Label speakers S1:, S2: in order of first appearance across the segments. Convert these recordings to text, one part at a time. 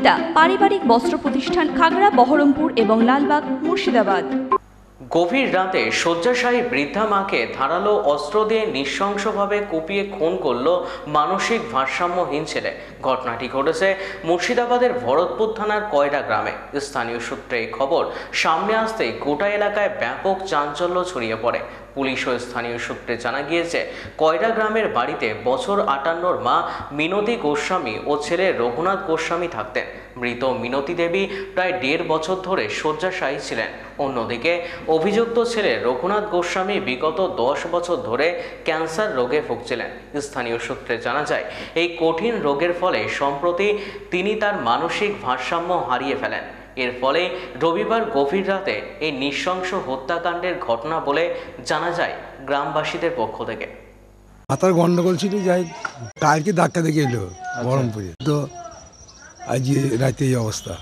S1: সুনিতা পারিবারিক বস্ত্র প্রতিষ্ঠান, খাগড়া, বহরমপুর এবং লালবাগ, মুর্শিদাবাদ।
S2: গভীর রাতে শয্যাশায়ী বৃদ্ধা মাকে ধারালো অস্ত্র দিয়ে নৃশংসভাবে কুপিয়ে খুন করল মানসিক ভারসাম্যহীন ছেলে। ঘটনাটি ঘটেছে মুর্শিদাবাদের ভরতপুর থানার কয়রা গ্রামে। স্থানীয় সূত্রে এই খবর সামনে আসতেই গোটা এলাকায় ব্যাপক চাঞ্চল্য ছড়িয়ে পড়ে। পুলিশ ও স্থানীয় সূত্রে জানা গিয়েছে, কয়রা গ্রামের বাড়িতে বছর 58 মা মিনতি গোস্বামী ও ছেলে রঘুনাথ গোস্বামী থাকতেন। মৃত মিনতি দেবী প্রায় 1.5 বছর ধরে শয্যাশায়ী ছিলেন। অন্যদিকে অভিযুক্ত ছেলে রঘুনাথ গোস্বামী বিগত 10 বছর ধরে ক্যান্সার রোগে ভুগছিলেন। স্থানীয় সূত্রে জানা যায়, এই কঠিন রোগের ফলে সম্প্রতি তিনি তার মানসিক ভারসাম্য হারিয়ে ফেলেন। এর ফলে রবিবার গভীর রাতে এই নৃশংস হত্যাকাণ্ডের ঘটনা বলে জানা যায় গ্রামবাসীদের পক্ষ থেকে।
S3: মাথার গন্ডগোল ছিল, যাই কালকে ডাক্তার দেখে এলো বহরমপুরে, তো আজ রাতে এই অবস্থা।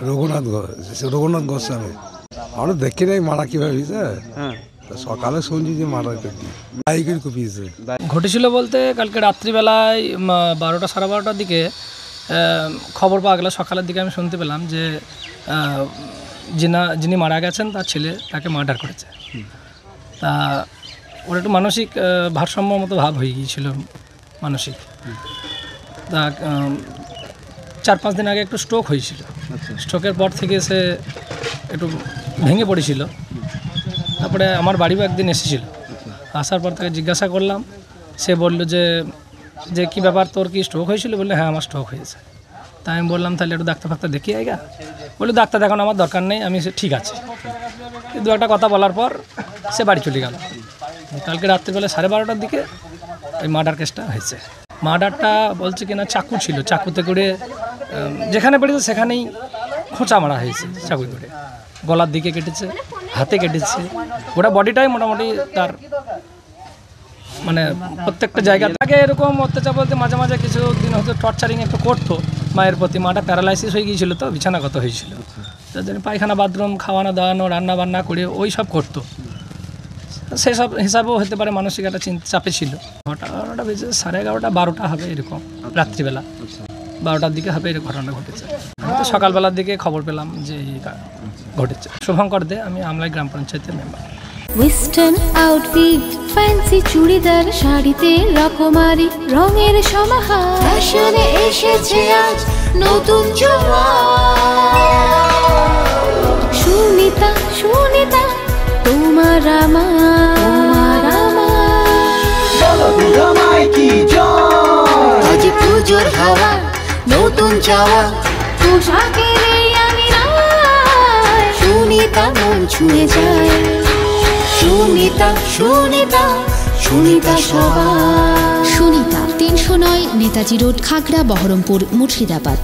S3: রঘুনাথ গোস্বামী আমরা দেখি নাই মারা কিভাবে হয়েছে। সকালে শুনছি যে মারা বাইকের কুপিয়েছে।
S4: ঘটেছিল বলতে কালকে রাত্রিবেলায় 12টা সাড়ে 12টার দিকে খবর পাওয়া গেল। সকালের দিকে আমি শুনতে পেলাম যে যিনি মারা গেছেন তার ছেলে তাকে মার্ডার করেছে। তা ওর একটু মানসিক ভারসাম্য মতো ভাব হয়ে গিয়েছিল মানসিক। তা 4-5 দিন আগে একটু স্ট্রোক হয়েছিল। স্ট্রোকের পর থেকে সে একটু ভেঙে পড়েছিল। তারপরে আমার বাড়িও একদিন এসেছিল। আসার পর তাকে জিজ্ঞাসা করলাম, সে বলল যে কী ব্যাপার, তোর কি স্ট্রোক হয়েছিল? বললে হ্যাঁ, আমার স্ট্রোক হয়েছে। তাই আমি বললাম তাহলে একটু ডাক্তার দেখিয়ে আয়গা। বললো ডাক্তার দেখানো আমার দরকার নেই, আমি ঠিক আছে। দু একটা কথা বলার পর সে বাড়ি চলে গেল। কালকে রাত্রিবেলা 12:30টার দিকে ওই মার্ডার কেসটা হয়েছে। মার্ডারটা বলছে কিনা চাকু ছিল, চাকুতে করে যেখানে পড়েছে সেখানেই খোঁচা মারা হয়েছে। চাকু করে গলার দিকে কেটেছে, হাতে কেটেছে, গোটা বডিটাই মোটামুটি তার মানে প্রত্যেকটা জায়গা থেকে এরকম অত্যাচার বলতে মাঝে মাঝে কিছু দিন হয়তো টর্চারিং একটু করতো মায়ের প্রতি। মাটা প্যারালাইসিস হয়ে গিয়েছিল, তো বিছানাগত হয়েছিল। তার জন্য পায়খানা, বাথরুম, খাওয়ানো দাওয়ানো, রান্না বান্না করে ওই সব করতো। সেসব হিসাবেও হতে পারে মানসিক একটা চাপে ছিল। ঘটনাটা বেজে 11:30 12টা হবে এরকম, রাত্রিবেলা 12টার দিকে হবে এরকম ঘটনা ঘটেছে। আমি তো সকালবেলার দিকে খবর পেলাম যে ঘটেছে। শুভঙ্কর দে, আমি আমলাই গ্রাম পঞ্চায়েতের member.
S5: Western outfit, fancy churidar, শাড়িতে রকমারি রঙের সমাহার, ফ্যাশনে এসেছে আজ নতুন সুনিতা, সুনিতা তোমার আমার আজ পুজোর হাওয়া, নতুন চাওয়া পোশাকের আমি সুনিতা মন ছুঁয়ে যায়। সুনিতা, সুনিতা, সুনিতা সবার।
S6: সুনিতা 309 নেতাজি রোড, খাগড়া, বহরমপুর, মুর্শিদাবাদ।